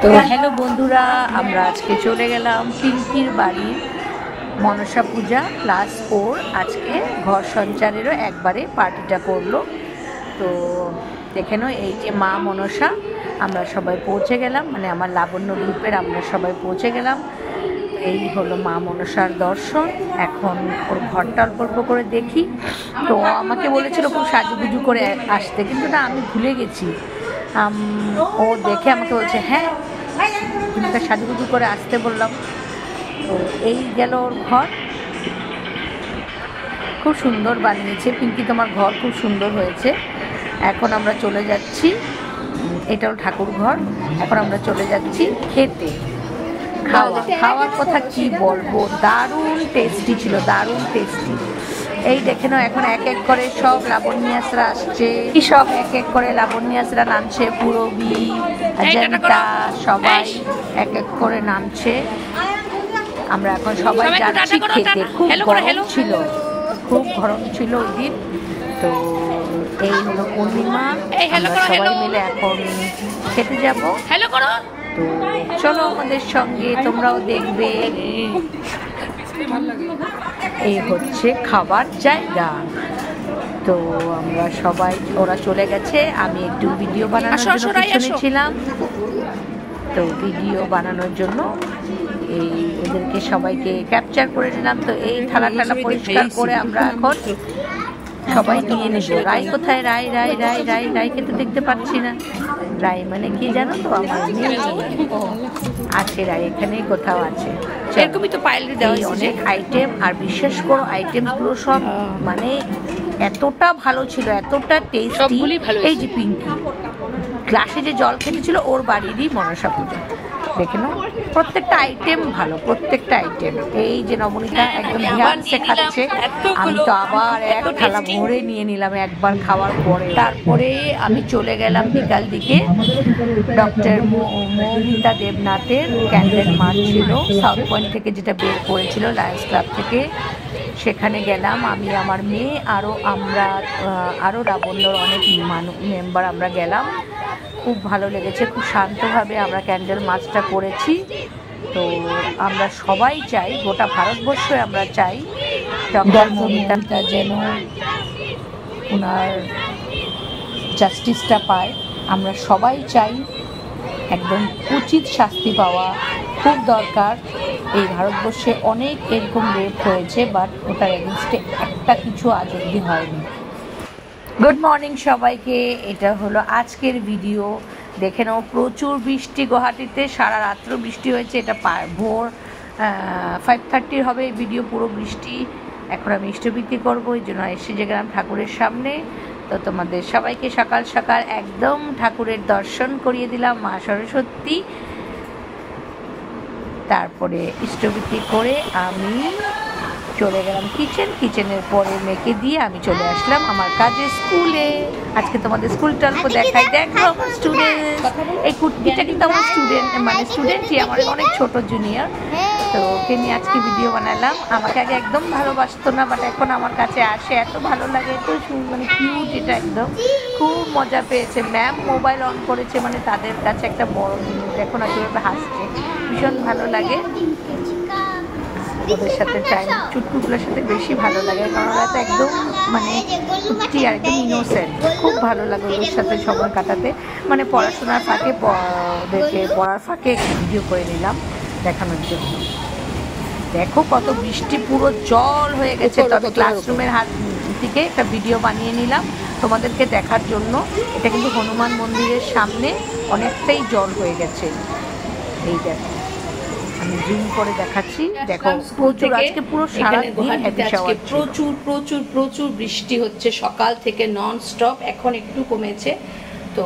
তো হ্যালো বন্ধুরা, আমরা আজকে চলে গেলাম পিঙ্কির বাড়ির মনসা পূজা প্লাস ওর আজকে ঘর সঞ্চারেরও একবারে পার্টিটা করলো। তো দেখে নাও, এই যে মা মনসা, আমরা সবাই পৌঁছে গেলাম, মানে আমার লাবণ্য গ্রুপের আমরা সবাই পৌঁছে গেলাম। এই হলো মা মনসার দর্শন। এখন ওর ঘরটা অল্প অল্প করে দেখি। তো আমাকে বলেছিল খুব সাজুগুজু করে আসতে, কিন্তু না, আমি ভুলে গেছি। ও দেখে আমাকে বলছে, হ্যাঁ তুমি তো সাজুগুজু করে আসতে বললাম। তো এই গেল ওর ঘর, খুব সুন্দর বানিয়েছে পিঙ্কি, তোমার ঘর খুব সুন্দর হয়েছে। এখন আমরা চলে যাচ্ছি, এটা হল ঠাকুর ঘর। এখন আমরা চলে যাচ্ছি খেতে। খাওয়ার কথা কি বলবো, দারুণ টেস্টি ছিল, দারুণ টেস্টি। এই দেখে নাও, এখন এক এক করে সব লাবণ্যাসরা আসছে, সব এক এক করে লাবণ্যাসরা নামছে, পুরবী অজন্তা সবাই এক এক করে নামছে। আমরা এখন সবাই যাচ্ছি খেতে। খুব গরম ছিল, খুব গরম ছিল ওই দিন। তো এই হলো পূর্ণিমা, আমরা সবাই মিলে এখন খেতে যাব। তো চলো আমাদের সঙ্গে, তোমরাও দেখবে। এই হচ্ছে খাবার জায়গা। তো আমরা সবাই, ওরা চলে গেছে, আমি একটু ভিডিও বানানোর জন্য পিছনে ছিলাম। তো ভিডিও বানানোর জন্য এই ওদেরকে সবাইকে ক্যাপচার করে নিলাম। তো এই থালা পরিষ্কার করে আমরা এখন সবাই নিয়ে নেব। রাই কোথায়? রাই রাই রাই রাই রাইকে তো দেখতে পাচ্ছি না। রাই মানে কি জানো তো? আমার মেয়ে আছে, রাই এখানে কোথাও আছে। এরকমই তো পাইলে দেওয়া অনেক আইটেম, আর বিশ্বাস করো আইটেমগুলো সব মানে এতটা ভালো ছিল, এতটা টেস্টি। এই যে পিঙ্কি গ্লাসে যে জল খেতেছিল, ওর বাড়িরই মনসা পূজা। দেখে নাও, প্রত্যেকটা আইটেম ভালো, প্রত্যেকটা আইটেম। এই যে নবনীতা একদম ধ্যান শেখাচ্ছে, আমি তো আবার এক থালা ভরে নিয়ে নিলাম একবার খাওয়ার পরে। তারপরে আমি চলে গেলাম বিকাল দিকে, ডক্টর মৌমিতা দেবনাথের ক্যান্ডেল মার্চ ছিল সাউথ পয়েন্ট থেকে, যেটা বের করেছিল লায়ন্স ক্লাব থেকে। সেখানে গেলাম আমি, আমার মেয়ে, আরও লাবণ্যর অনেক মেম্বার আমরা গেলাম। খুব ভালো লেগেছে, খুব শান্তভাবে আমরা ক্যান্ডেল মার্চটা করেছি। তো আমরা সবাই চাই, গোটা ভারতবর্ষে আমরা চাই ডক্টর মৌমিতা যেন ওনার জাস্টিসটা পায়। আমরা সবাই চাই, একদম উচিত শাস্তি পাওয়া খুব দরকার। এই ভারতবর্ষে অনেক এরকম রেপ হয়েছে, বাট ওটার এগেনস্টে একটা কিছু আজ অবধি হয়নি। গুড মর্নিং সবাইকে, এটা হলো আজকের ভিডিও। দেখে নাও, প্রচুর বৃষ্টি গুয়াহাটিতে, সারা রাত্র বৃষ্টি হয়েছে। এটা ভোর 5:30 হবে এই ভিডিও, পুরো বৃষ্টি। এখন আমি ইষ্টবৃত্তি করবো, এই জন্য এসে গেলাম ঠাকুরের সামনে। তো তোমাদের সবাইকে সকাল সকাল একদম ঠাকুরের দর্শন করিয়ে দিলাম, মা সরস্বতী। তারপরে ইষ্টবৃত্তি করে আমি চলে গেলাম কিচেনের পরে মেয়েকে দিয়ে আমি চলে আসলাম আমার কাজে, স্কুলে। আজকে তোমাদের স্কুলটা অল্প দেখাই। দেখো আমার স্টুডেন্ট, এই কুর্তিটা কিন্তু আমার স্টুডেন্টই, আমার অনেক ছোট জুনিয়র। তো ওকে নিয়ে আজকে ভিডিও বানালাম। আমাকে আগে একদম ভালোবাসতো না, বাট এখন আমার কাছে আসে, এত ভালো লাগে, এত মানে কিউট। এটা একদম খুব মজা পেয়েছে। ম্যাম মোবাইল অন করেছে, মানে তাদের কাছে একটা বড় জিনিস। দেখো না কীভাবে হাসছে, ভীষণ ভালো লাগে। ওদের সাথে টাইম, চুটকুগুলোর সাথে বেশি ভালো লাগে, কারণ ওরা তো একদম মানে কুটি আর একদম ইনোসেন্ট। খুব ভালো লাগে ওদের সাথে সময় কাটাতে, মানে পড়াশোনার ফাঁকে, ওদেরকে পড়ার ফাঁকে ভিডিও করে নিলাম দেখানোর জন্য। দেখো কত বৃষ্টি, পুরো জল হয়ে গেছে। তবে ক্লাসরুমের হাত থেকে একটা ভিডিও বানিয়ে নিলাম তোমাদেরকে দেখার জন্য। এটা কিন্তু হনুমান মন্দিরের সামনে, অনেকটাই জল হয়ে গেছে। এই দেখো, আমি জুম করে দেখাচ্ছি। দেখো প্রচুর, আজকে পুরো সারাদিন প্রচুর প্রচুর প্রচুর বৃষ্টি হচ্ছে সকাল থেকে নন স্টপ। এখন একটু কমেছে। তো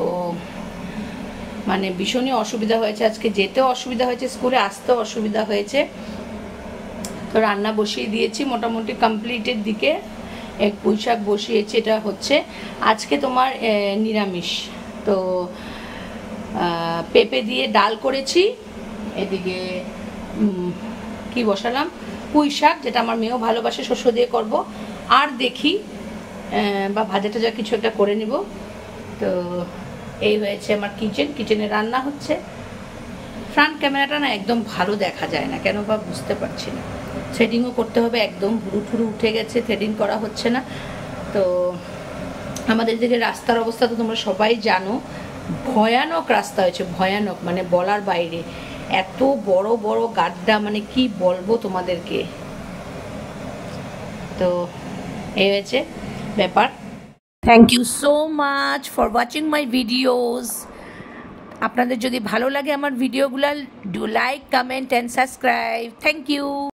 মানে ভীষণই অসুবিধা হয়েছে, আজকে যেতেও অসুবিধা হয়েছে, স্কুলে আসতেও অসুবিধা হয়েছে। তো রান্না বসিয়ে দিয়েছি, মোটামুটি কমপ্লিটের দিকে। এক পুঁই শাক বসিয়েছি, এটা হচ্ছে আজকে তোমার নিরামিষ। তো পেঁপে দিয়ে ডাল করেছি, এদিকে কি বসালাম, পুঁই শাক, যেটা আমার মেয়েও ভালোবাসে, শস্য দিয়ে করব। আর দেখি বা ভাজা টাজা কিছু একটা করে নিব। তো এই হয়েছে আমার কিচেনে রান্না হচ্ছে। ফ্রন্ট ক্যামেরাটা না একদম ভালো দেখা যায় না, কেন বা বুঝতে পারছি না। থ্রেডিংও করতে হবে, একদম ভুরু ঠুরু উঠে গেছে, থ্রেডিং করা হচ্ছে না। তো আমাদের দিকে রাস্তার অবস্থা তো তোমরা সবাই জানো, ভয়ানক রাস্তা হয়েছে, ভয়ানক মানে বলার বাইরে। এত বড় বড় গাড্ডা, মানে কি বলবো তোমাদেরকে। তো এই হয়েছে ব্যাপার। Thank you so much for watching my videos. আপনাদের যদি ভালো লাগে আমার ভিডিওগুলো, do like, comment and subscribe. Thank you.